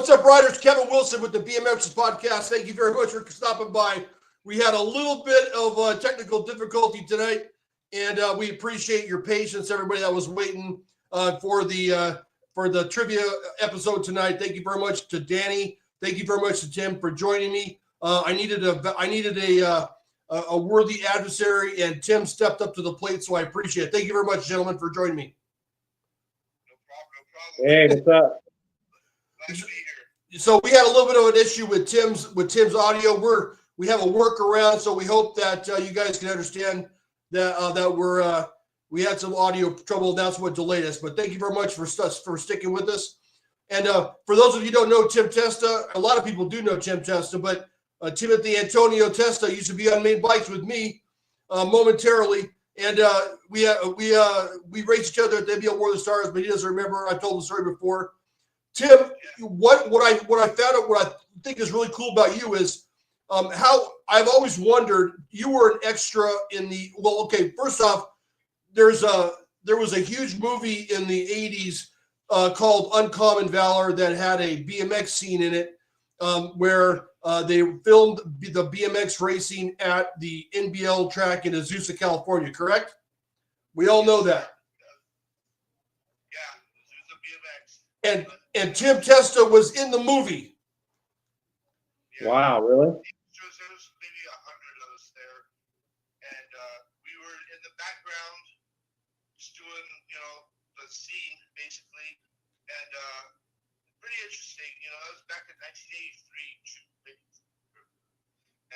What's up, riders? Kevin Wilson with the BMPERTS podcast. Thank you very much for stopping by. We had a little bit of technical difficulty tonight, and we appreciate your patience, everybody that was waiting for the trivia episode tonight. Thank you very much to Danny. Thank you very much to Tim for joining me. I needed a worthy adversary, and Tim stepped up to the plate, so I appreciate it. Thank you very much, gentlemen, for joining me. No problem. Hey, what's up? Glad to be here. So we had a little bit of an issue with Tim's audio. We have a workaround, so we hope that you guys can understand that we had some audio trouble. That's what delayed us. But thank you very much for sticking with us. And for those of you who don't know Tim Testa, a lot of people do know Tim Testa, but Timothy Antonio Testa used to be on Main Bikes with me momentarily. And we raced each other at the NBL War of the Stars, but he doesn't remember. I told the story before. Tim, what I found out, what I think is really cool about you is how I've always wondered, you were an extra in the, well, okay, first off, there was a huge movie in the 80s called Uncommon Valor that had a BMX scene in it where they filmed the BMX racing at the NBL track in Azusa, California, correct? We all know that. Yeah, Azusa BMX. And Tim Testa was in the movie. Yeah. Wow, really? There was maybe 100 of us there. And we were in the background just doing, the scene, basically. And pretty interesting. That was back in 1983.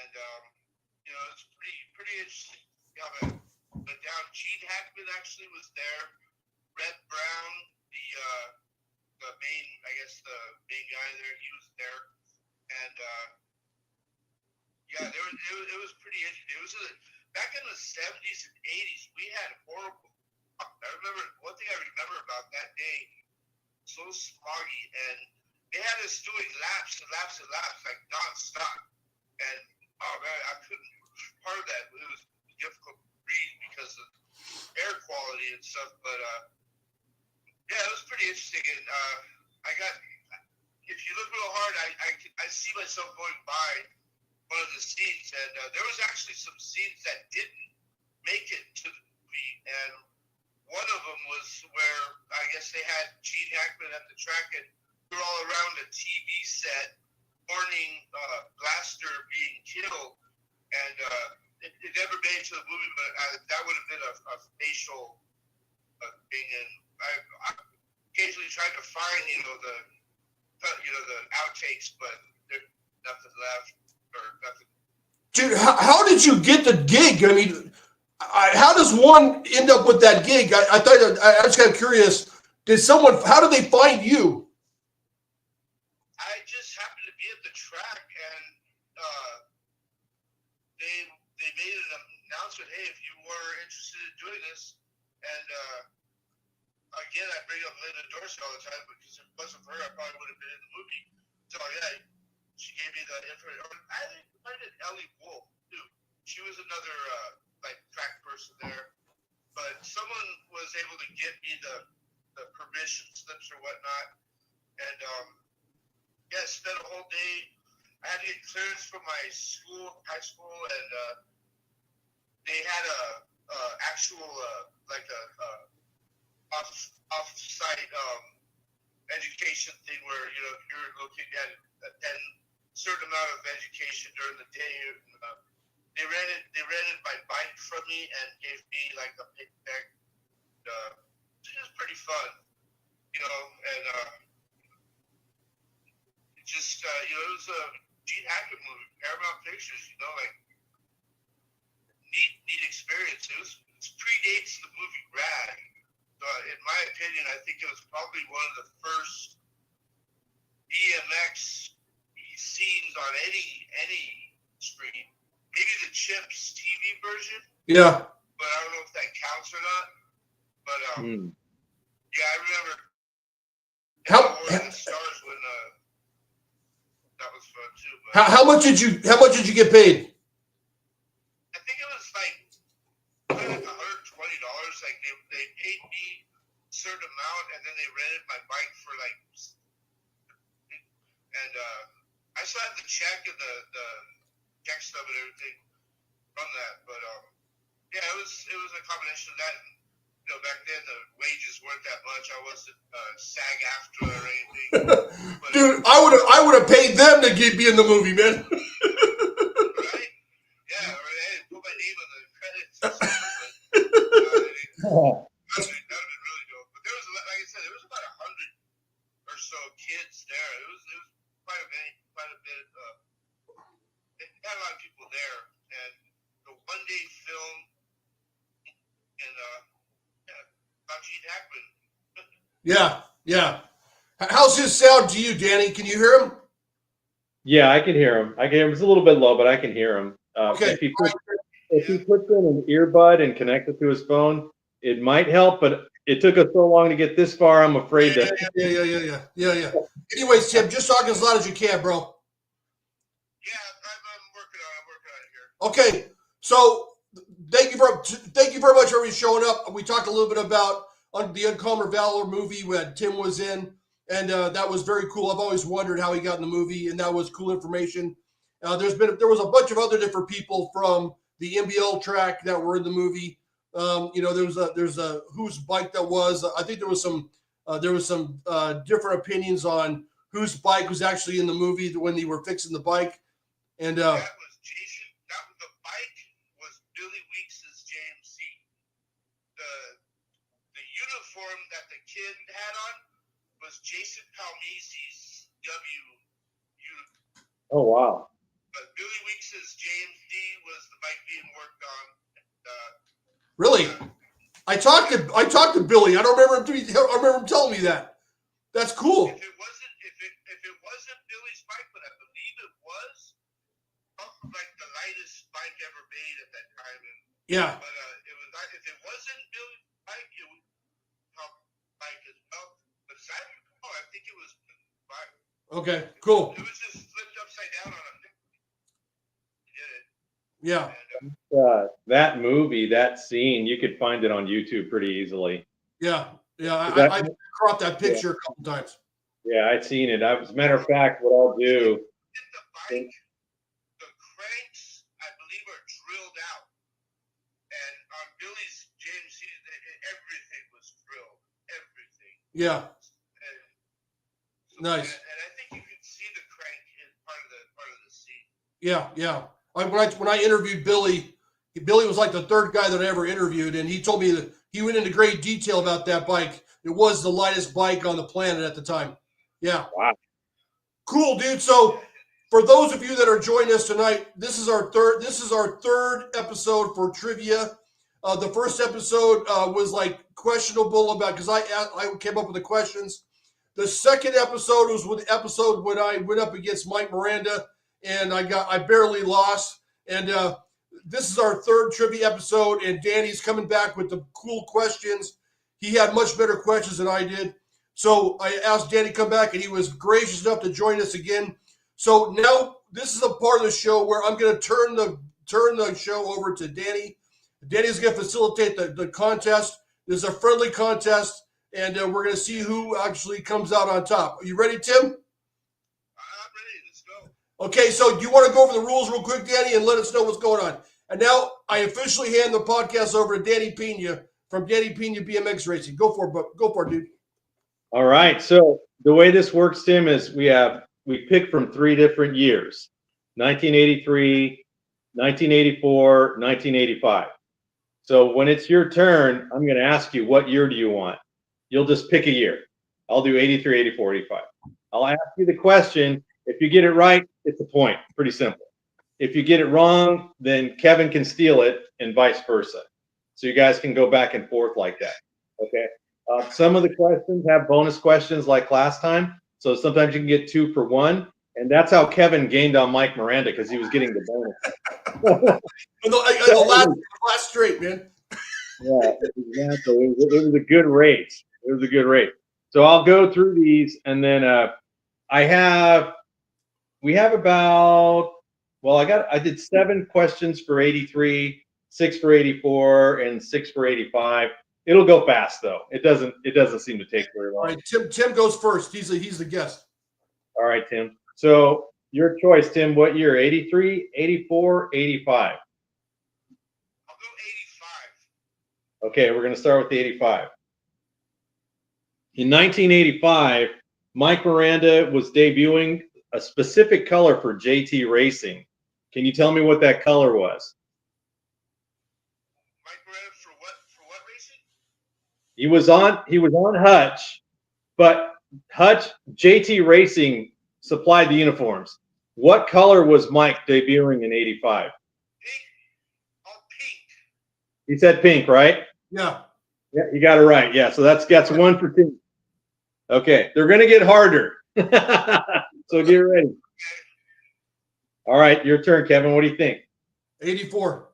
And, it's pretty interesting. But down, Gene Hackman actually was there. Red Brown, the main, the main guy there, he was there. And, it was pretty interesting. It was back in the 70s and 80s, we had horrible. One thing I remember about that day, so smoggy, and they had us doing laps and laps and laps, like nonstop. And, oh man, I couldn't, part of that, it was difficult to read because of air quality and stuff, but, yeah, it was pretty interesting. And, if you look real hard, I see myself going by one of the scenes, and there was actually some scenes that didn't make it to the movie, and one of them was where I guess they had Gene Hackman at the track, and we were all around a TV set warning Blaster being killed, and it never made it to the movie, but that would have been a facial thing, and I occasionally tried to find, the outtakes, but there's nothing left or nothing. Dude, how did you get the gig? I mean, how does one end up with that gig? I was kind of curious. How did they find you? I just happened to be at the track, and they made an announcement, hey, if you were interested in doing this, and again, I bring up Linda Dorsey all the time, because if it wasn't for her, I probably would have been in the movie. So yeah, she gave me the information. I think I did Ellie Wolf too. She was another track person there, but someone was able to get me the permission slips or whatnot, and spent a whole day. I had to get clearance from my high school, and they had a actual off-site education thing where you're looking at a certain amount of education during the day. They rented my bike from me and gave me like a picnic. It was pretty fun, and it just it was a Gene Hackman movie, Paramount Pictures. Neat experience. It predates the movie Rad. In my opinion, I think it was probably one of the first BMX scenes on any screen. Maybe the Chips TV version. Yeah. But I don't know if that counts or not. But yeah, I remember. War of the Stars when that was fun too. But how much did you get paid? I think it was like $120. Like they paid me a certain amount, and then they rented my bike for like And I still have the check and the check stub and everything from that. But yeah, it was a combination of that. And, you know, back then the wages weren't that much. I wasn't SAG after or anything. But, Dude, I would have paid them to be in the movie, man. right? Yeah, or hey, put my name on the credits or something. But, that would have been really dope. But there was, like I said, there was about 100 or so kids there. It was quite a bit. They had a lot of people there, and the one-day film, and about Gene Hackman. Yeah. How's his sound to you, Danny? Can you hear him? Yeah, I can hear him. It's a little bit low, but I can hear him. Okay. If he puts in an earbud and connects it to his phone, it might help, but it took us so long to get this far. I'm afraid Yeah. Anyways, Tim, just talk as loud as you can, bro. Yeah, I'm working on it here. Okay, so thank you very much for showing up. We talked a little bit about the Uncommon Valor movie that Tim was in, and that was very cool. I've always wondered how he got in the movie, and that was cool information. There was a bunch of other different people from the NBL track that were in the movie. You know, there's a whose bike that was. I think there was some different opinions on whose bike was actually in the movie when they were fixing the bike, and That was Jason. The bike was Billy Weeks's JMC. The uniform that the kid had on was Jason Palmese's W uniform. Oh wow! But Billy Weeks's JMC was the bike being worked on. really, I talked to Billy. I remember him telling me that. That's cool. If it wasn't Billy's bike, but I believe it was, like the lightest bike ever made at that time. And, Yeah. But if it wasn't Billy's bike, it was bike as well. But as I recall, I think it was Billy's bike. Okay. Cool. It was just flipped upside down on him. He did it. Yeah. And, That movie, that scene, you could find it on YouTube pretty easily. Yeah. I cropped that picture a couple times. Yeah, I'd seen it. As a matter of fact, what I'll do. in the bike, the cranks, I believe, are drilled out. And on Billy's JMC, everything was drilled. Everything. Yeah. And, Nice. And I think you can see the crank in part of the seat. Yeah. When I interviewed Billy was like the third guy that I ever interviewed, and he told me that he went into great detail about that bike. It was the lightest bike on the planet at the time. Yeah. Wow. Cool, dude. So for those of you that are joining us tonight, this is our third episode for trivia. The first episode was like questionable about because I came up with the questions. The second episode was when I went up against Mike Miranda and I barely lost. And this is our third trivia episode, and Danny's coming back with the cool questions. He had much better questions than I did. So I asked Danny to come back, and he was gracious enough to join us again. So now this is a part of the show where I'm going to turn the show over to Danny. Danny's going to facilitate the contest. This is a friendly contest, and we're going to see who actually comes out on top. Are you ready, Tim? I'm ready. Let's go. Okay, so do you want to go over the rules real quick, Danny, and let us know what's going on? And now I officially hand the podcast over to Danny Pena from Danny Pena BMX Racing. Go for it, dude. All right. So the way this works, Tim, is we pick from 3 different years: 1983, 1984, 1985. So when it's your turn, I'm going to ask you, what year do you want? You'll just pick a year. I'll do 83, 84, 85. I'll ask you the question. If you get it right, it's a point. Pretty simple. If you get it wrong, then Kevin can steal it and vice versa. So you guys can go back and forth like that. Okay. Some of the questions have bonus questions like last time. So sometimes you can get 2 for 1. And that's how Kevin gained on Mike Miranda, because he was getting the bonus. the last straight, man. Yeah, exactly. It was a good race. So I'll go through these, and then we have about, I did 7 questions for 83, 6 for 84, and 6 for 85. It'll go fast though. It doesn't seem to take very long. All right, Tim goes first. He's the guest. All right, Tim. So your choice, Tim. What year? 83, 84, 85? I'll go 85. Okay, we're going to start with the 85. In 1985, Mike Miranda was debuting a specific color for JT Racing. Can you tell me what that color was? Mike Miranda for what racing? He was on Hutch, but Hutch JT Racing supplied the uniforms. What color was Mike debuting in 85? Pink. Oh, pink. He said pink, right? Yeah. Yeah, you got it right. Yeah, so that's one for Tim. Okay, they're going to get harder. So get ready. All right, your turn, Kevin. What do you think? 84.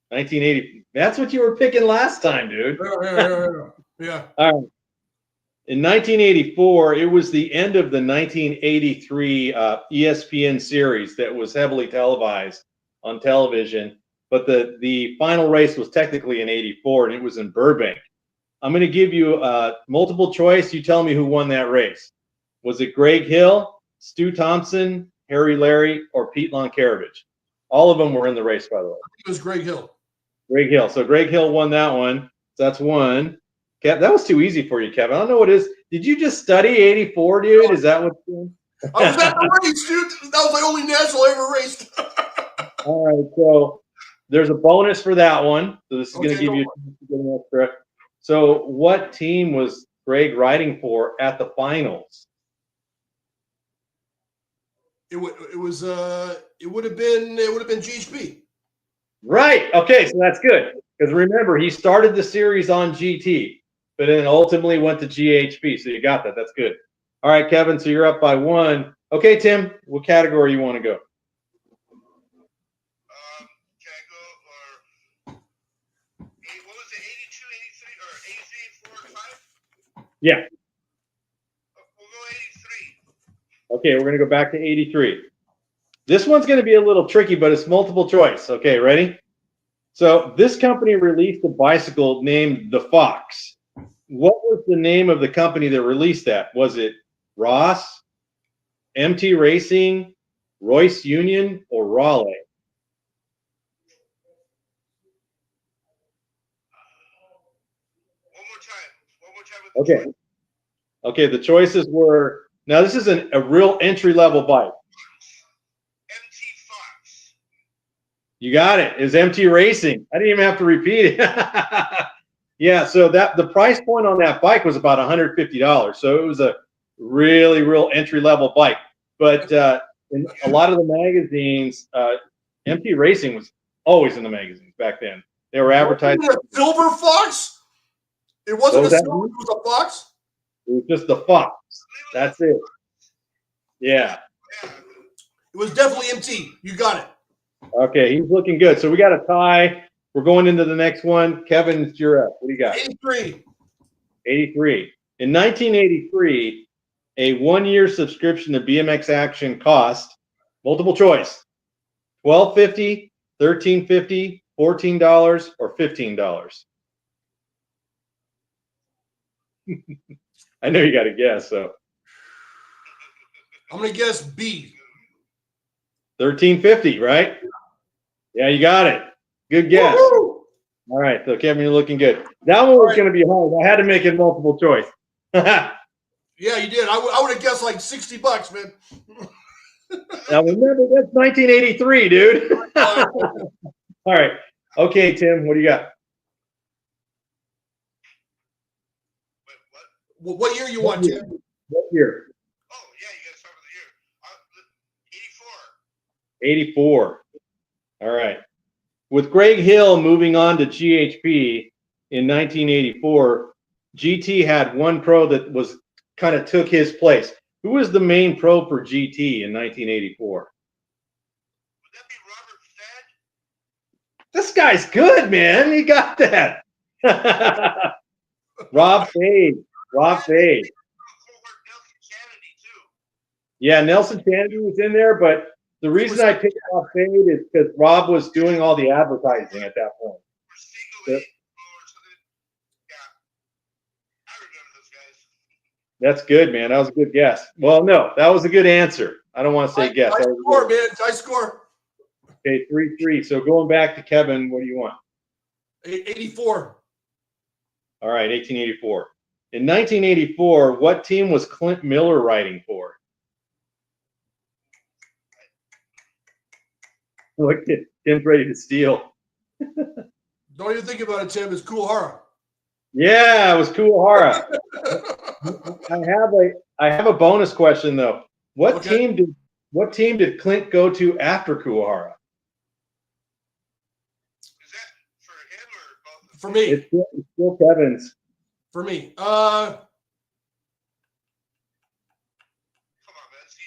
1980. That's what you were picking last time, dude. Yeah. All right. In 1984, it was the end of the 1983 ESPN series that was heavily televised on television. But the final race was technically in 84, and it was in Burbank. I'm going to give you multiple choice. You tell me who won that race. Was it Greg Hill, Stu Thompson, Harry Larry, or Pete Lonkarovich? All of them were in the race, by the way. It was Greg Hill. Greg Hill. So Greg Hill won that one. So that's one. Kev, that was too easy for you, Kevin. I don't know what it is. Did you just study 84, dude? Is that what you're doing? I was at the race, dude. That was the only national I ever raced. All right. So there's a bonus for that one. So this is going to Okay, give you an extra. So what team was Greg riding for at the finals? It would have been GHP. Right. Okay. So that's good. Because remember, he started the series on GT, but then ultimately went to GHP. So you got that. That's good. All right, Kevin. So you're up by one. Okay, Tim, what category you want to go? Can I go, or what was it, 82, 83, or 83, 4, and 5? Yeah. We'll go 83. Okay, we're going to go back to 83. This one's going to be a little tricky, but it's multiple choice. Okay, ready? So this company released a bicycle named the Fox. What was the name of the company that released that? Was it Ross, MT Racing, Royce Union, or Raleigh? One more time. With Okay. Okay, the choices were, now this is a real entry-level bike. MT Fox. You got it. It's MT Racing. I didn't even have to repeat it. Yeah, so the price point on that bike was about $150. So it was a really real entry-level bike. But in a lot of the magazines, MT Racing was always in the magazines back then. They were advertising. Was it a silver fox? It wasn't a silver. It was a fox. It was just the Fox. That's it. Yeah. It was definitely MT. You got it. Okay, he's looking good. So we got a tie. We're going into the next one. Kevin, you're up. What do you got? 83. 83. In 1983, a one-year subscription to BMX Action cost, multiple choice, $12.50, $13.50, $14, or $15. I know you got to guess, so. I'm gonna guess B. $13.50, right? Yeah, you got it. Good guess. Woo-hoo! All right, so Kevin, you're looking good. That one was going to be hard. I had to make it multiple choice. Yeah, you did. I would have guessed like $60, man. Now remember, that's 1983, dude. All right. Okay, Tim, what do you got? Wait, what? What year you want, Tim? What year? Oh, yeah, you got to start with the year. 84. 84. All right. With Greg Hill moving on to GHP in 1984, GT had one pro that was kind of took his place. Who was the main pro for GT in 1984? Would that be Robert Fed? This guy's good, man. He got that. Rob Fade. Rob Fade. Nelson Kennedy, too. Yeah, Nelson Kennedy was in there, but the reason I picked Rob Fade is because Rob was doing all the advertising at that point. Or Single Yep. or something. Yeah. I remember those guys. That's good, man. That was a good guess. Well, no, that was a good answer. I don't want to say guess. I score, man. I score. Okay, 3-3. So going back to Kevin, what do you want? 84. All right, 1884. In 1984, what team was Clint Miller riding for? Look at Tim's ready to steal. Don't even think about it, Tim. It's Kuhara. Yeah, it was Kuwahara. I have a bonus question though. What team did Clint go to after Kuwahara? Is that for him or both? For me. It's still Kevin's. For me. Come on, man. It's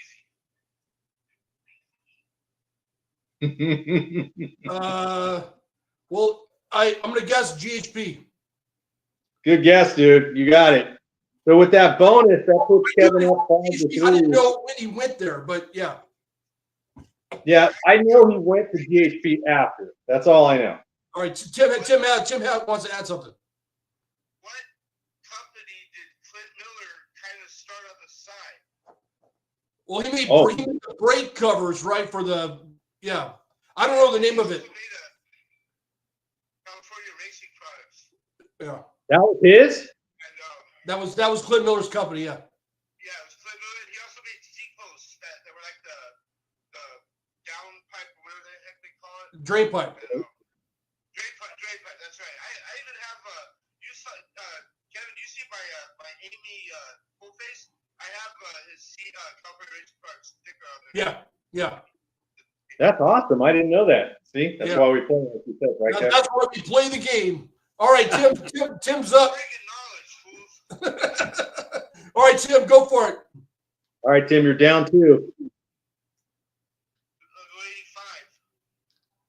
easy. Well, I'm gonna guess GHP. Good guess, dude. You got it. So with that bonus, that puts Kevin up 5-3. I didn't know when he went there, but yeah. Yeah, I know he went to GHP after. That's all I know. All right, Tim wants to add something. What company did Clint Miller kind of start on the side? Well, he made the brake covers, right? For the I don't know the name of it. He made a California Racing Products. Yeah, That was his? And that was Clint Miller's company. Yeah. yeah, it was Clint Miller. He also made seat posts that were like the down pipe, or whatever the heck they call it. Drain pipe. Drain pipe. That's right. I even have you saw Kevin. You see my Amy full face? I have his California Racing Products sticker on there. Yeah. That's awesome. I didn't know that. See, that's why we play like you said, right, Kevin? That's why we play the game. All right, Tim's up. Knowledge, fools. All right, Tim, go for it. All right, Tim, you're down 2.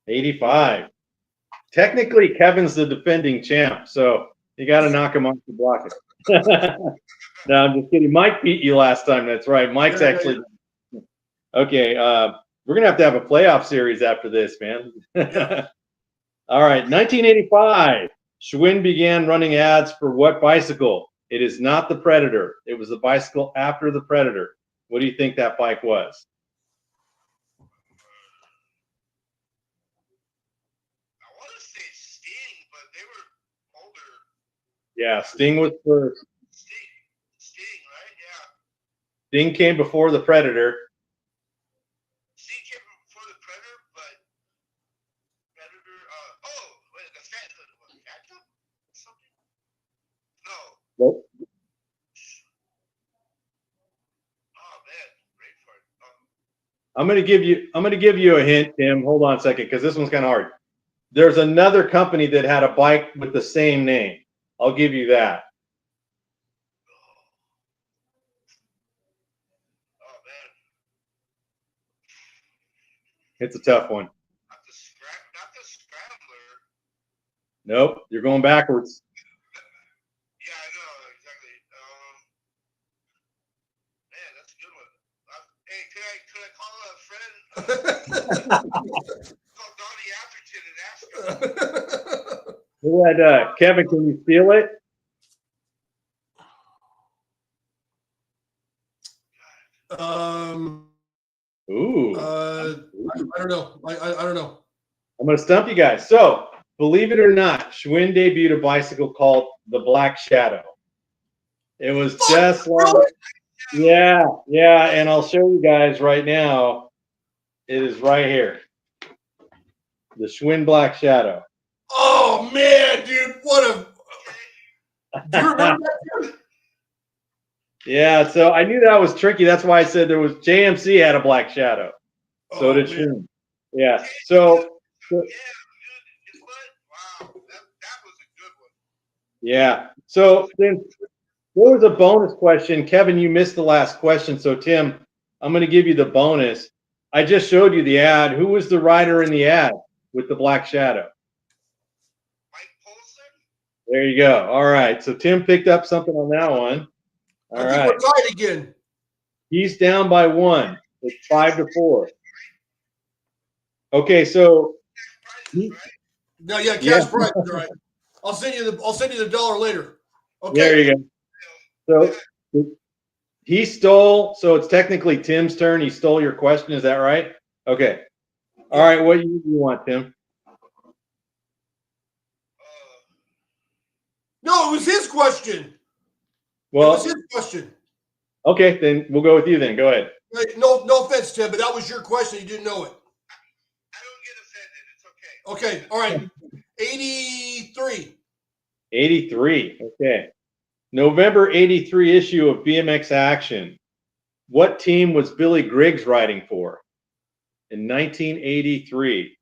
85. Technically, Kevin's the defending champ, so you got to knock him off the block. No, I'm just kidding. Mike beat you last time. That's right. Mike's actually. Okay, we're going to have a playoff series after this, man. All right, 1985. Schwinn began running ads for what bicycle? It is not the Predator. It was the bicycle after the Predator. What do you think that bike was? I want to say Sting, but they were older. Yeah, Sting was first. Sting, right? Yeah. Sting came before the Predator. Sting came before the Predator, but Predator. Oh, wait, the Phantom? Something? No. Nope. Oh man, great for it. I'm gonna give you a hint, Tim. Hold on a second, because this one's kind of hard. There's another company that had a bike with the same name. I'll give you that. Oh man. It's a tough one. Not the Scrambler. Nope, you're going backwards. Yeah, I know exactly. Man, that's a good one. Hey, could I call a friend? Call Donnie Atherton and ask him. Go ahead, Kevin. Can you feel it? Ooh. I don't know. I don't know. I'm going to stump you guys. So, believe it or not, Schwinn debuted a bicycle called the Black Shadow. It was just like, yeah, and I'll show you guys right now. It is right here. The Schwinn Black Shadow. Oh man, dude, what a! Do you remember that? Yeah, so I knew that was tricky. That's why I said there was JMC had a Black Shadow. So did Schwinn. Yeah. So. Yeah, dude, wow, that was a good one. Yeah. So then there was a bonus question. Kevin, you missed the last question. So Tim, I'm going to give you the bonus. I just showed you the ad. Who was the rider in the ad with the Black Shadow? Mike Polson? There you go. All right. So Tim picked up something on that one. All right. I think we're tied again. He's down by 1. It's 5-4. Okay, so No, yeah, cash prize. All right. I'll send you the $1 later. Okay. There you go. So He stole, so it's technically Tim's turn. He stole your question. Is that right? Okay. All right. What do you want, Tim? No, it was his question. Well, it was his question. Okay, then we'll go with you then. Go ahead. No offense, Tim, but that was your question. You didn't know it. I don't get offended. It's okay. Okay. All right. 83. 83. Okay. November 83 issue of BMX Action. What team was Billy Griggs riding for in 1983?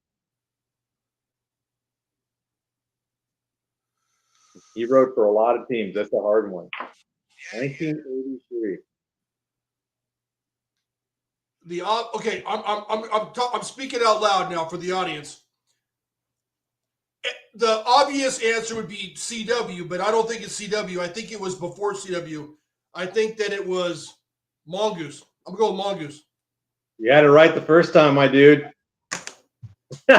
He rode for a lot of teams. That's a hard one. 1983. Okay, I'm speaking out loud now for the audience. The obvious answer would be CW, but I don't think it's CW. I think it was before CW. I think that it was Mongoose. I'm going with Mongoose. You had it right the first time, my dude. All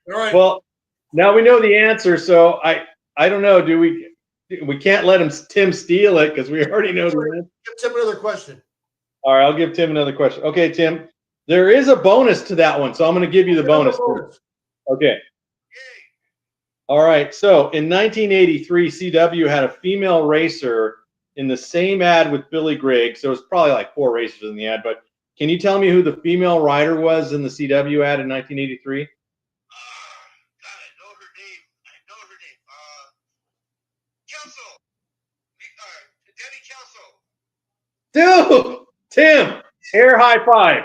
right. Well, now we know the answer, so I don't know. Do we can't let Tim steal it because we already know the answer. Give Tim another question. All right, I'll give Tim another question. Okay, Tim, there is a bonus to that one, so I'm going to give you the bonus. Okay. All right, so in 1983, CW had a female racer in the same ad with Billy Griggs. So it was probably like 4 racers in the ad, but can you tell me who the female rider was in the CW ad in 1983? God, I know her name. Kelso. Dude, Tim, air high five.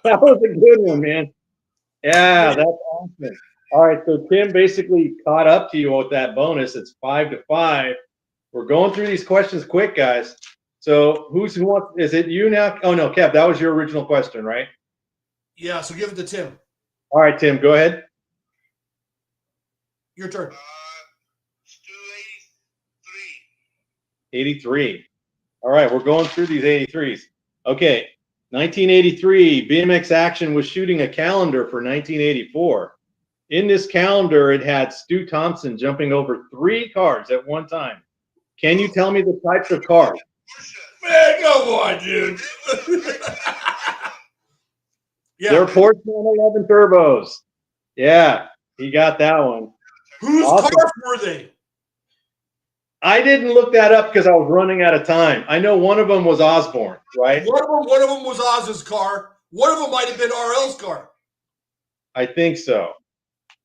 That was a good one, man. Yeah, that's awesome. All right, so Tim basically caught up to you with that bonus. It's 5-5. We're going through these questions quick, guys. So who wants? Is it you now? Oh no, Kev, that was your original question, right? Yeah, so give it to Tim. All right, Tim, go ahead. Your turn. Let's do 83. All right, we're going through these 83s. Okay, 1983, BMX Action was shooting a calendar for 1984. In this calendar, it had Stu Thompson jumping over 3 cars at one time. Can you tell me the types of cars? Man, come on, dude. Yeah. They're Porsche 911 turbos. Yeah, he got that one. Whose cars were they? I didn't look that up because I was running out of time. I know one of them was Osborne, right? One of them was Oz's car. One of them might have been RL's car. I think so.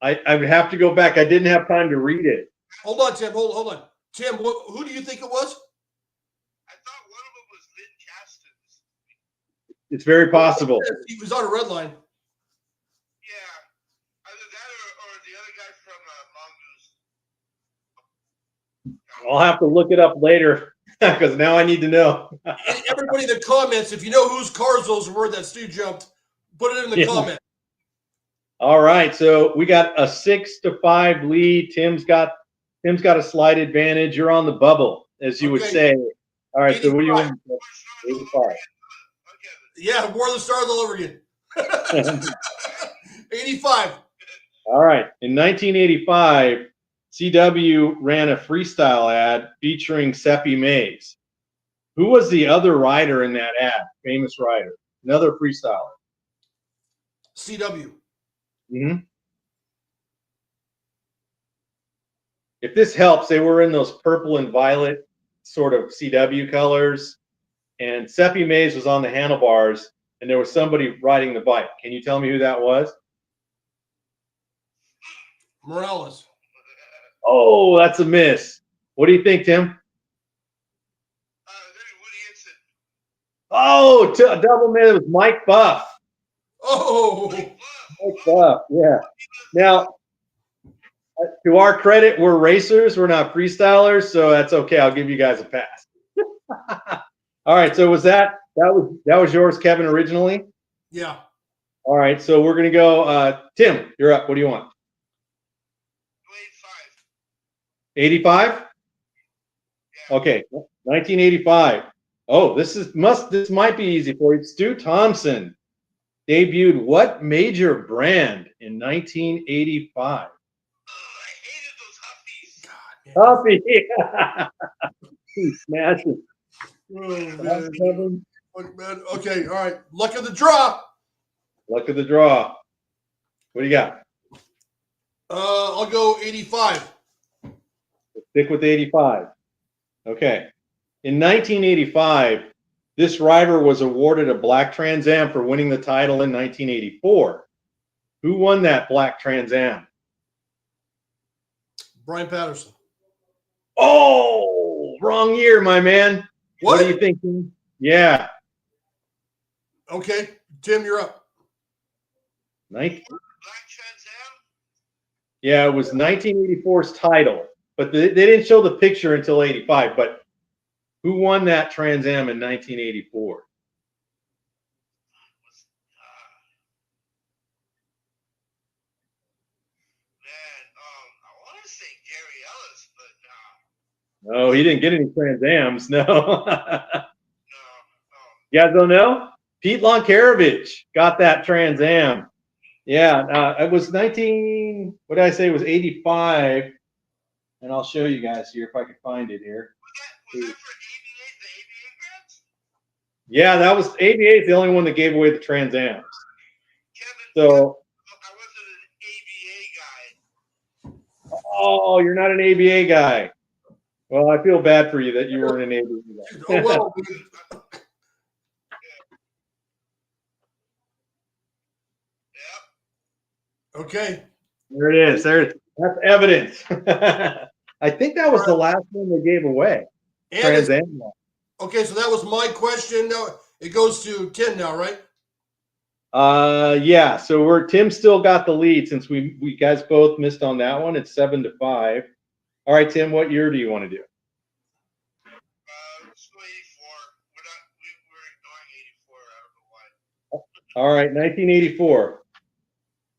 I would have to go back. I didn't have time to read it. Hold on, Tim. Hold on. Tim, who do you think it was? I thought one of them was Lynn Castens. It's very possible. He was on a red line. Yeah, either that or the other guy from Mongoose. I'll have to look it up later because now I need to know. And everybody in the comments, if you know whose cars those were that Stu jumped, put it in the comment. All right, so we got a 6-5 lead. Tim's got a slight advantage. You're on the bubble, as you would say. All right, 85. So what do you want? 85. Yeah, War of the Stars all over again. 85. All right. In 1985, CW ran a freestyle ad featuring Seppi Mays. Who was the other rider in that ad? Famous rider. Another freestyler. CW. Mm-hmm. If this helps, they were in those purple and violet sort of CW colors, and Seppi Mays was on the handlebars, and there was somebody riding the bike. Can you tell me who that was? Morales. Oh, that's a miss. What do you think, Tim? Oh, a double miss. It was Mike Buff. Oh. Mike Buff, yeah. Now, to our credit, we're racers. We're not freestylers, so that's okay. I'll give you guys a pass. All right. So that was yours, Kevin, originally? Yeah. All right. So we're gonna go. Tim, you're up. What do you want? 85. Okay. 1985. Oh, this might be easy for you. Stu Thompson debuted what major brand in 1985? Puppy. He's smashing. Oh, man. Kevin. Man. Okay, all right. Luck of the draw. Luck of the draw. What do you got? I'll go 85. Stick with 85. Okay. In 1985, this rider was awarded a black Trans Am for winning the title in 1984. Who won that black Trans Am? Brian Patterson. Oh, wrong year, my man. What do you think? Yeah. Okay, Tim, you're up. Black Trans Am? Yeah, it was 1984's title, but they didn't show the picture until 85. But who won that Trans Am in 1984? I want to say Gary Ellis, but No, he didn't get any Trans Ams. No. no. You guys don't know? Pete Lonkarovich got that Trans Am. Yeah, it was 19. What did I say? It was 85. And I'll show you guys here if I can find it here. Was that for ABA, the ABA grants? Yeah, that was ABA is the only one that gave away the Trans Ams. Kevin, So, I wasn't an ABA guy. oh, you're not an ABA guy. Well, I feel bad for you that you weren't an ABA guy. Oh, well. Yeah. Okay. There it is. That's evidence. I think that was the last one they gave away. Trans Am. Okay, so that was my question. Now it goes to Tim now, right? Yeah. So Tim still got the lead since we guys both missed on that one. It's 7-5. All right, Tim. What year do you want to do? Let's go 84. We're ignoring 84. I don't know why. All right, 1984.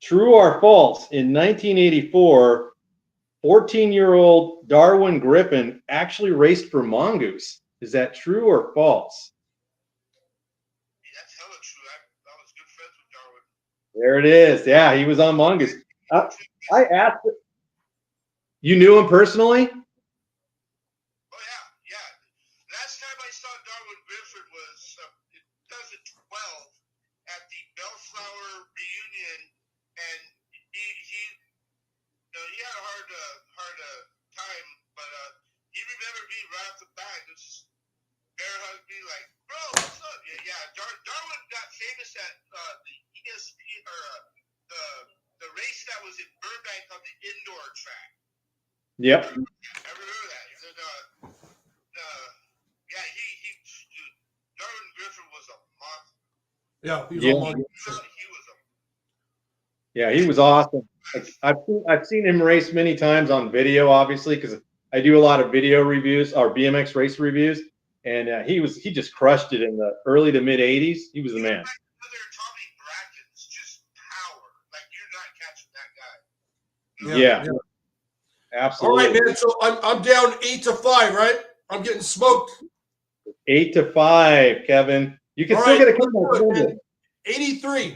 True or false? In 1984, 14-year-old Darwin Griffin actually raced for Mongoose. Is that true or false? That's hella true. I was good friends with Darwin. There it is. Yeah, he was on Mongoose. I asked. You knew him personally? Oh yeah. Last time I saw Darwin Griffin was in 2012 at the Bellflower reunion, and he had a hard time, but he remembered me right off the bat. Just bear hugged me like, bro, what's up? Yeah. Darwin got famous at the ESP or the race that was in Burbank on the indoor track. Yep. I remember that. And, dude, Darwin Griffin was a monster. Yeah, he was on Yeah, he was awesome. I've seen him race many times on video, obviously, because I do a lot of video reviews or BMX race reviews, and he just crushed it in the early to mid '80s. He was the man. Tommy Bracken's just power. Like you're not catching that guy. Yeah. Absolutely. All right, man. So I'm down 8-5, right? I'm getting smoked. 8-5, Kevin. You can All still right, get a comeback. 83.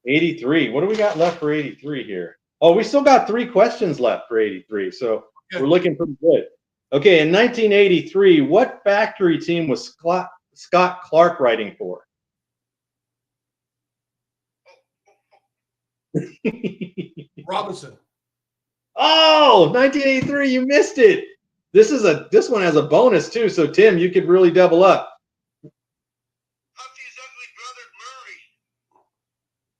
83. What do we got left for 83 here? Oh, we still got 3 questions left for 83, so we're looking pretty good. Okay, in 1983, what factory team was Scott Clark riding for? Robinson. Oh, 1983, you missed it. This one has a bonus too, so Tim, you could really double up. Humpty's ugly brother, Murray.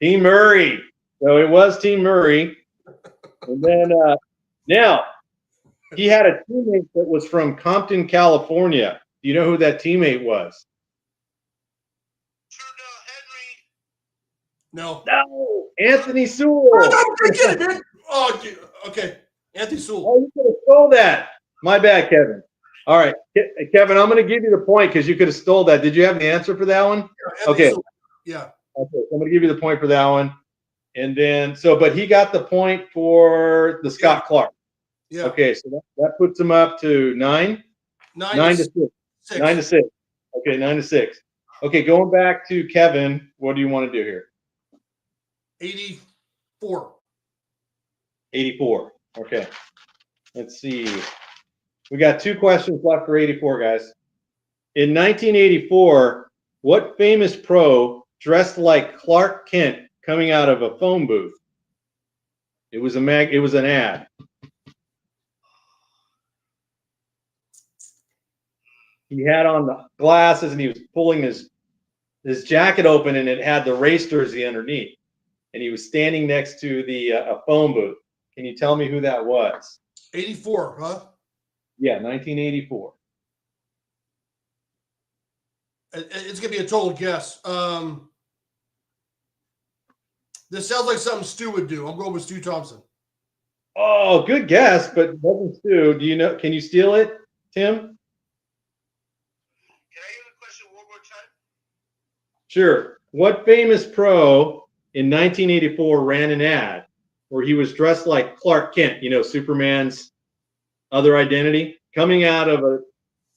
Team Murray. So it was Team Murray. And then now he had a teammate that was from Compton, California. Do you know who that teammate was? Henry. No, Anthony Sewell. Oh, forget it, man. Oh, okay. Anthony Sewell. Oh, you could have stole that. My bad, Kevin. All right, Kevin, I'm going to give you the point because you could have stole that. Did you have the answer for that one? Yeah, okay. Sewell. Yeah. Okay, I'm going to give you the point for that one. And then, but he got the point for the Scott Clark. Yeah. Okay, so that puts him up to 9? 9 to 6. 9 to 6. Okay, 9 to 6. Okay, going back to Kevin, what do you want to do here? 84. 84. Okay. Let's see. We got 2 questions left for 84, guys. In 1984, what famous pro dressed like Clark Kent coming out of a phone booth? It was an ad. He had on the glasses and he was pulling his jacket open and it had the race jersey underneath. And he was standing next to the a phone booth. Can you tell me who that was? 84, huh? Yeah, 1984. It's gonna be a total guess. This sounds like something Stu would do. I'm going with Stu Thompson. Oh, good guess, but it wasn't Stu. Do you know? Can you steal it, Tim? Can I hear the question one more time? Sure. What famous pro in 1984 ran an ad where he was dressed like Clark Kent, you know, Superman's other identity, coming out of a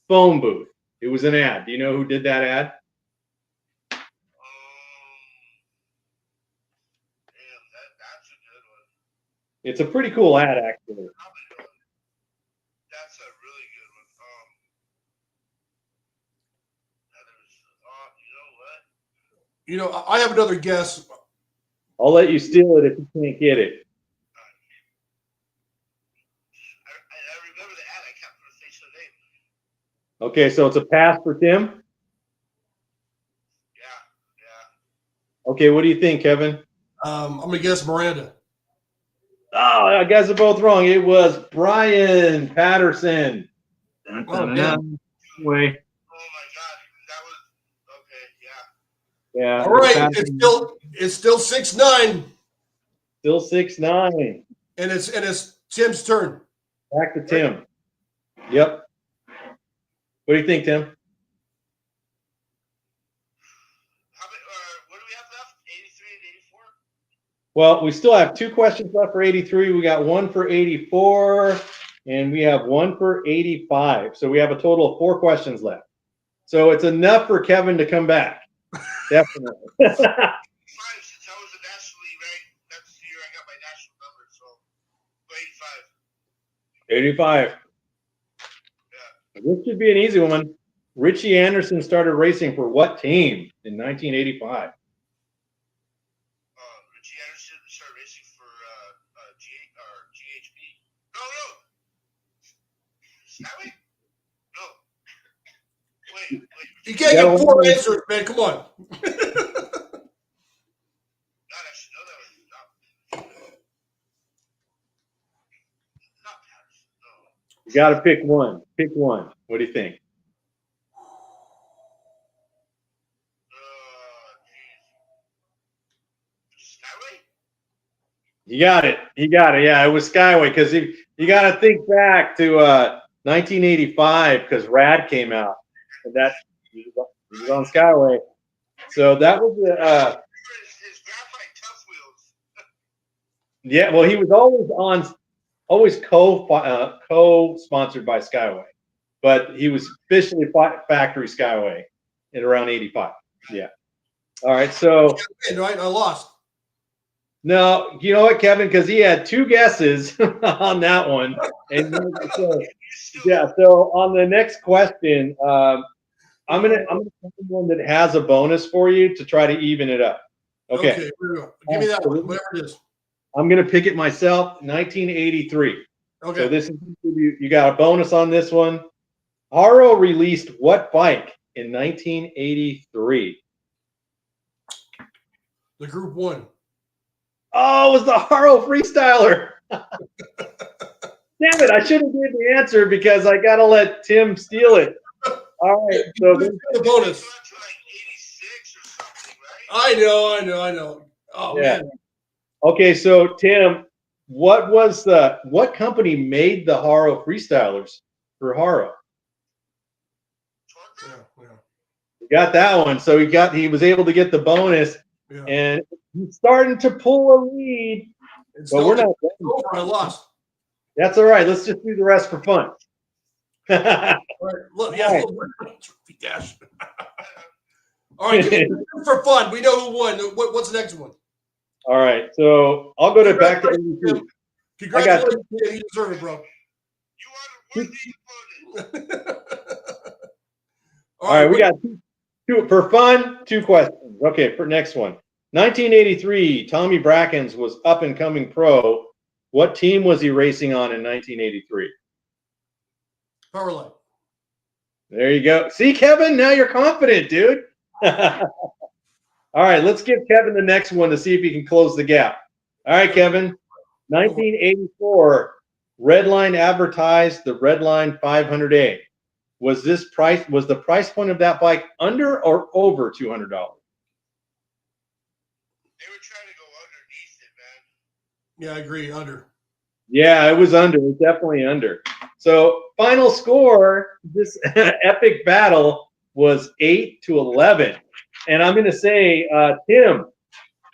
phone booth? It was an ad. Do you know who did that ad? Damn, that's a good one. It's a pretty cool ad, actually. That's a really good one. You know, I have another guess. I'll let you steal it if you can't get it. I remember the ad. I can't put a face to the name. Okay, so it's a pass for Tim. Yeah. Okay, what do you think, Kevin? I'm gonna guess Miranda. Oh, you guys are both wrong. It was Brian Patterson. Oh, yeah. Way. Oh my God, that was okay. Yeah. Yeah. All right, it's still 6-9, Still 6-9. and it's Tim's turn. Back to Tim. Yep. What do you think, Tim? What do we have left? 83 and 84? Well, we still have 2 questions left for 83. We got 1 for 84, and we have 1 for 85. So we have a total of 4 questions left. So it's enough for Kevin to come back. Definitely. 85, since I was a nationally ranked, that's the year I got my national number, so 85. 85. This should be an easy one. Richie Anderson started racing for what team in 1985? Richie Anderson started racing for GHB. No. Snapway? No. Wait. You can't get 4 answers, man. Come on. God, I should know that was not Patterson. No. You got to pick one. Pick one. What do you think? Snapway? You got it. You got it. Yeah, it was Skyway because you got to think back to 1985 because Rad came out and that he was on Skyway. So that was his graphite tough wheels. yeah. Well, he was always co-sponsored by Skyway, but he was officially factory Skyway in around 85. Yeah. All right. So Right, I lost. no, you know what, Kevin? Because he had 2 guesses on that one, and yeah. So on the next question, I'm gonna find one that has a bonus for you to try to even it up. Okay. Here we go. Give me that one, whatever it is. I'm gonna pick it myself. 1983. Okay. So this is you got a bonus on this one. Haro released what bike in 1983? The Group 1. Oh, it was the Haro Freestyler. Damn it! I should have given the answer because I gotta let Tim steal it. All right, so the bonus. Like 86 or something, right? I know. Oh yeah. man. Okay, so Tim, what company made the Haro Freestylers for Haro? Yeah. You got that one. So he was able to get the bonus, and he's starting to pull a lead. But we're not over. I lost. That's all right. Let's just do the rest for fun. All right. Look, yeah. Dash. All right, for fun. We know who won. What's the next one? All right. So I'll go back to 82. Congratulations. You deserve it, bro. You are the worthy opponent. All right, we got two for fun. 2 questions. Okay, for next one. 1983, Tommy Brackens was up and coming pro. What team was he racing on in 1983? Powerline. There you go. See, Kevin, now you're confident, dude. All right, let's give Kevin the next one to see if he can close the gap. All right, Kevin. 1984, Redline advertised the Redline 500A. Was the price point of that bike under or over $200? They were trying to go underneath it, man. Yeah, I agree. Under. Yeah, it was under. It was definitely under. So final score, this epic battle was 8-11. And I'm going to say, Tim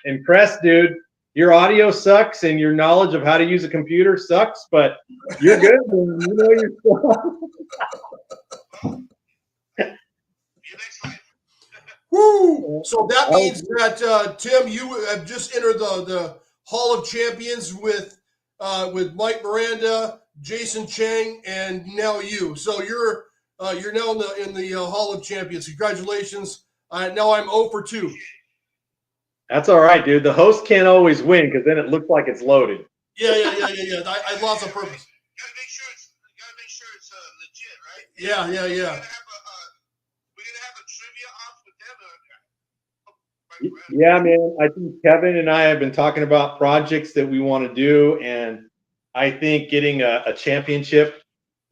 and Crest, dude, your audio sucks and your knowledge of how to use a computer sucks, but you're good. Man. You know your stuff. Woo! So that means that Tim, you have just entered the Hall of Champions with Mike Miranda, Jason Chang, and now you. So you're now in the Hall of Champions. Congratulations! Now I'm 0 for 2. That's all right, dude. The host can't always win because then it looks like it's loaded. Yeah. I lost on purpose. Gotta make sure it's legit, right? Yeah. We're gonna have a trivia off with them. Yeah, man. I think Kevin and I have been talking about projects that we want to do, and I think getting a championship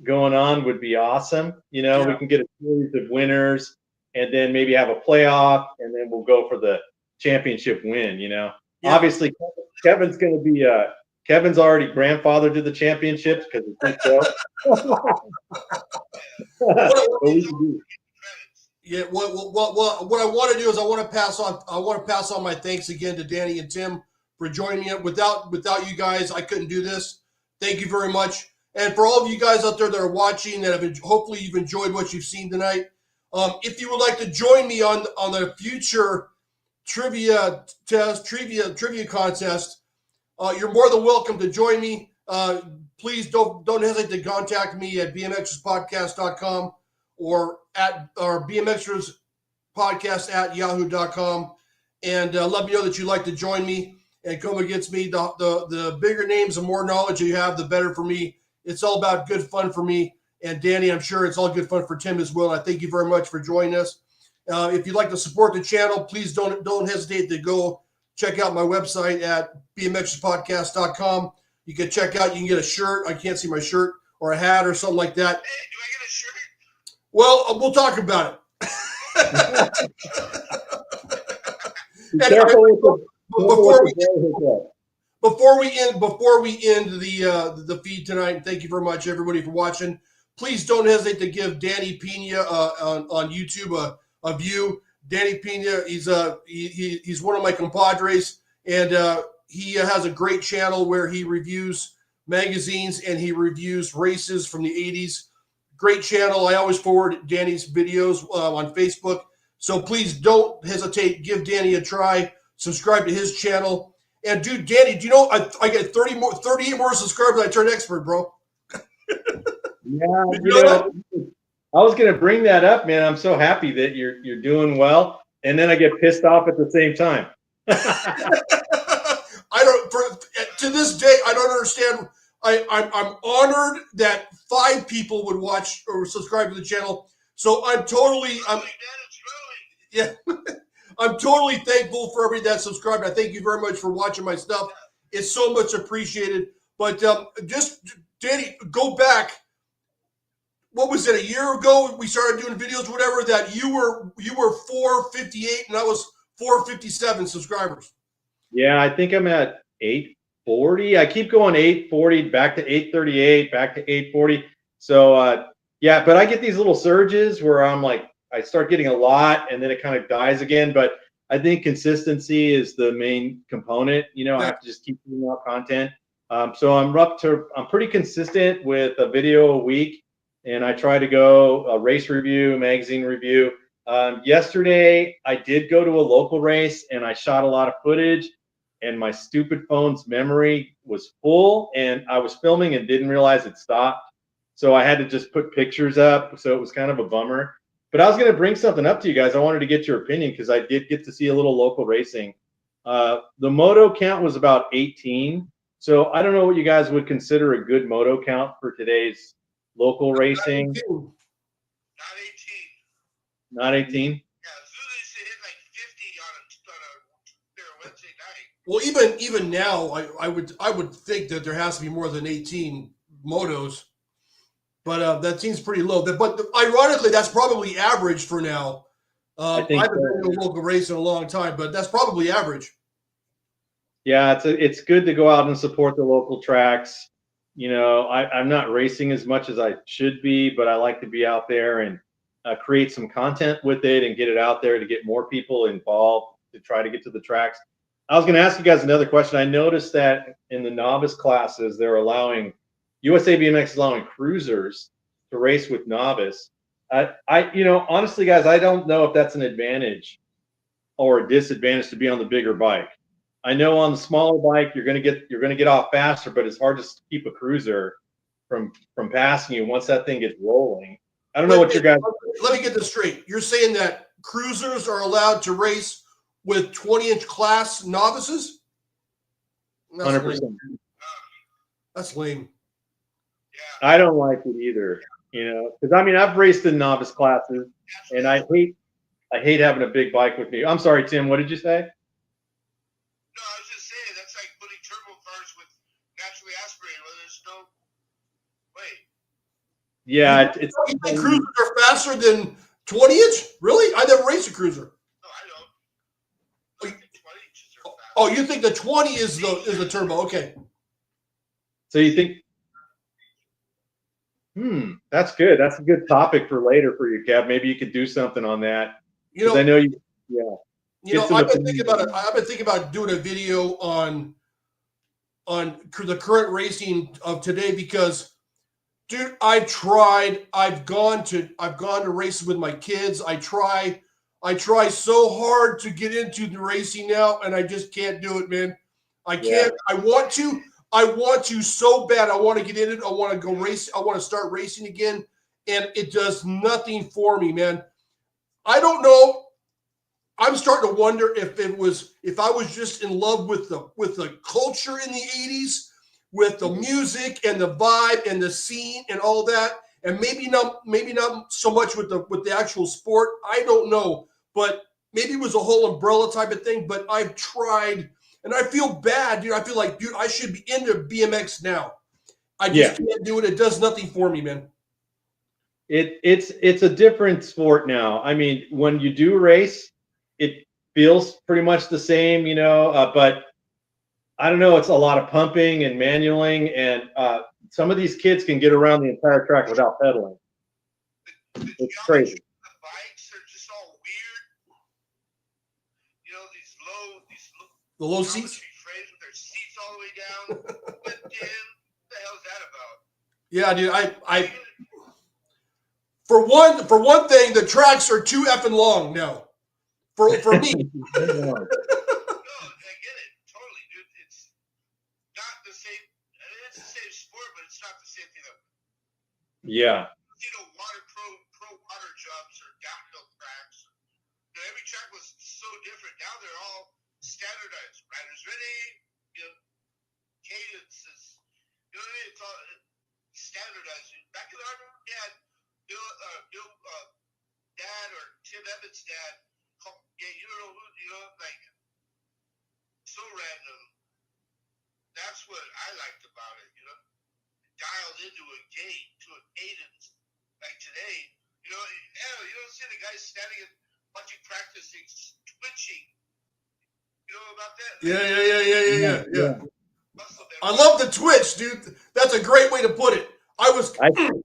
going on would be awesome. You know, we can get a series of winners, and then maybe have a playoff, and then we'll go for the championship win. You know, obviously Kevin's going to be Kevin's already grandfathered to the championships because it's his show. Yeah, what I want to do is I want to pass on my thanks again to Danny and Tim for joining me. Without you guys, I couldn't do this. Thank you very much. And for all of you guys out there that are watching, hopefully you've enjoyed what you've seen tonight. If you would like to join me on the future trivia contest, you're more than welcome to join me. Please don't hesitate to contact me at bmxspodcast.com or at our BMXers podcast at yahoo.com, and let me know that you'd like to join me and come against me. The bigger names, the more knowledge you have, the better for me. It's all about good fun for me. And Danny, I'm sure it's all good fun for Tim as well. I thank you very much for joining us. If you'd like to support the channel, please don't hesitate to go check out my website at bmxspodcast.com. You can get a shirt. I can't see my shirt, or a hat or something like that. Hey, do I get a shirt? Well, we'll talk about it. Before we end the feed tonight, thank you very much, everybody, for watching. Please don't hesitate to give Danny Pena on YouTube a view. Danny Pena, he's one of my compadres, and he has a great channel where he reviews magazines and he reviews races from the 80s. Great channel. I always forward Danny's videos on Facebook. So please don't hesitate. Give Danny a try. Subscribe to his channel. And dude, Danny, do you know I get 38 more subscribers. I turn expert, bro. Yeah, you know, I was gonna bring that up, man. I'm so happy that you're doing well, and then I get pissed off at the same time. To this day, I don't understand. I'm honored that 5 people would watch or subscribe to the channel. So I'm totally thankful for everybody that subscribed. I thank you very much for watching my stuff. It's so much appreciated. But just Danny, go back. What was it, a year ago? We started doing videos, whatever. That you were 458 and I was 457 subscribers. Yeah, I think I'm at 840. I keep going 840, back to 838, back to 840. So yeah, but I get these little surges where I'm like, I start getting a lot and then it kind of dies again. But I think consistency is the main component. You know, I have to just keep putting out content. So I'm pretty consistent with a video a week, and I try to go a race review, magazine review. Yesterday, I did go to a local race and I shot a lot of footage, and my stupid phone's memory was full, and I was filming and didn't realize it stopped. so I had to just put pictures up. So it was kind of a bummer. But I was going to bring something up to you guys. I wanted to get your opinion because I did get to see a little local racing. The moto count was about 18. So I don't know what you guys would consider a good moto count for today's local racing. Not 18. Not 18? Yeah, Zulu used to hit like 50 on a Wednesday night. Well, even now, I would think that there has to be more than 18 motos, but that seems pretty low. But ironically, that's probably average for now. I think haven't been to a local race in a long time, but that's probably average. Yeah, it's good to go out and support the local tracks. You know, I'm not racing as much as I should be, but I like to be out there and create some content with it and get it out there to get more people involved to try to get to the tracks. I was going to ask you guys another question. I noticed that in the novice classes, they're allowing USA BMX is allowing cruisers to race with novice. You know, honestly, guys, I don't know if that's an advantage or a disadvantage to be on the bigger bike. I know on the smaller bike you're gonna get off faster, but it's hard to keep a cruiser from passing you once that thing gets rolling. I don't know what your guys. Let me get this straight. You're saying that cruisers are allowed to race with 20-inch class novices? 100%. That's lame. Yeah. I don't like it either. You know, because I mean I've raced in novice classes, and I hate having a big bike with me. I'm sorry, Tim. What did you say? No, I was just saying that's like putting turbo cars with naturally aspirated. Well, there's no way. Yeah, it's. You think cruisers are faster than 20-inch? Really? I never raced a cruiser. No, I don't. I think 20 inches are fast. Oh, you think the 20 is the turbo? Okay. So you think? That's good. That's a good topic for later for you, Kev. Maybe you could do something on that. You know, I know you. Yeah. You know, I've been thinking about it. I've been thinking about doing a video on the current racing of today because, dude, I've tried. I've gone to races with my kids. I try so hard to get into the racing now, and I just can't do it, man. I can't. Yeah. I want to so bad. I want to get in it. I want to go race. I want to start racing again, and it does nothing for me, man. I don't know. I'm starting to wonder if I was just in love with the culture in the 80s, with the music and the vibe and the scene and all that, and maybe not so much with the actual sport. I don't know, but maybe it was a whole umbrella type of thing. But I've tried, and I feel bad, dude. I feel like, dude, I should be into BMX now. I just can't do it. It does nothing for me, man. It's a different sport now. I mean, when you do race, it feels pretty much the same, you know, but I don't know. It's a lot of pumping and manualing, and some of these kids can get around the entire track without pedaling. It's crazy. The bikes are just all weird. You know, the low seats frames with their seats all the way down. What the hell is that about? Yeah, dude. I for one thing, the tracks are too effing long now. For me. No, I get it. Totally, dude. It's not the same. It's the same sport, but it's not the same thing. Yeah. You know, pro water jumps or downhill tracks. You know, every track was so different. Now they're all standardized. Riders ready. You know, cadences. You know what I mean? It's all standardized. Back in the army, we had Bill Dad or Tim Evans' dad. Yeah, you don't know who, you know, like, so random. That's what I liked about it, you know. Dialed into a gate, to a cadence. Like today, you know, you don't see the guys standing and watching practicing, twitching. You know about that? Yeah. I love the twitch, dude. That's a great way to put it. Twitch was everything.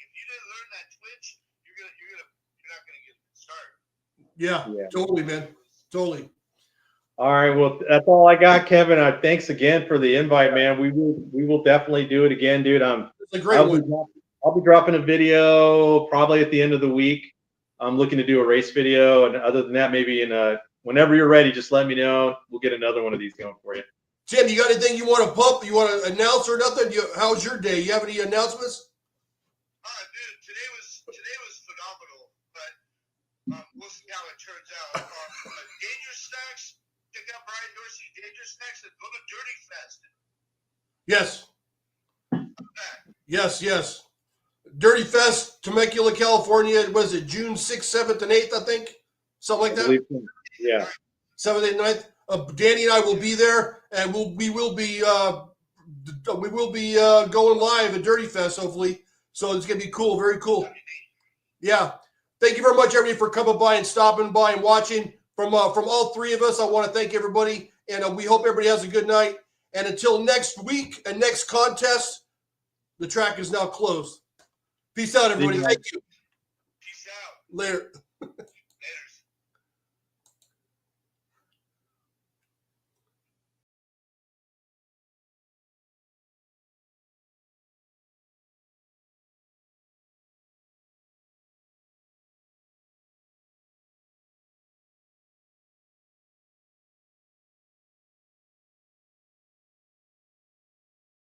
If you didn't learn that twitch, you're not gonna get started. Yeah, totally, man. Totally. All right, well, that's all I got, Kevin. Thanks again for the invite, man. We will definitely do it again, dude. It's a great one. I'll be dropping a video probably at the end of the week. I'm looking to do a race video, and other than that, maybe whenever you're ready, just let me know. We'll get another one of these going for you. Tim, you got anything you want to pump? You want to announce or nothing? How's your day? You have any announcements? Dude, today was phenomenal, but we'll see how it turns out. Danger Snacks, check out Brian Dorsey, Danger Snacks, and go to Dirty Fest. Yes. Yes. Dirty Fest, Temecula, California. Was it June 6th, 7th, and 8th, I think? Something like that? Yeah. 7th, 8th, 9th. Danny and I will be there, and we will be going live at Dirty Fest, hopefully. So it's going to be cool, very cool. Yeah. Thank you very much, everybody, for coming by and stopping by and watching. From all three of us, I want to thank everybody, and we hope everybody has a good night. And until next week and next contest, the track is now closed. Peace out, everybody. Thank you. Peace out. Later.